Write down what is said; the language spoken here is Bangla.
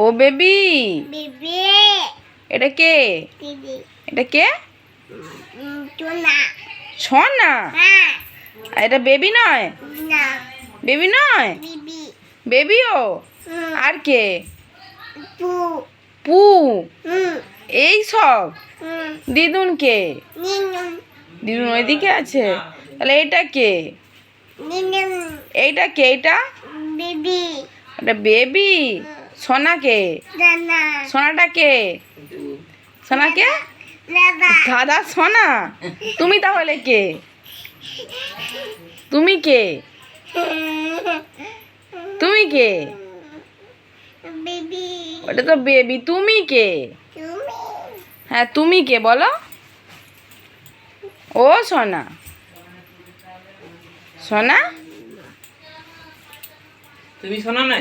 ও বেবি, বেবি এটা কে? দিদি এটা কে? টুনা সোনা। হ্যাঁ আর এটা বেবি নয়? না বেবি নয়, বিবি বেবিও। আর কে? পু পু। হুম এই সব হুম দিদুন কে? নিনুন দিদুন ওইদিকে আছে। তাহলে এটা কে? নিনুন এইটা কে? এইটা বেবি এটা বেবি। সোনা কে? দাদা সোনাটা কে? সোনা কে? দাদা দাদা সোনা। তুমি তাহলে কে? তুমি কে? তুমি কে? বেবি ওটা তো বেবি। তুমি কে? তুমি হ্যাঁ তুমি কে বলো? ও সোনা, সোনা তুমি শোনো না?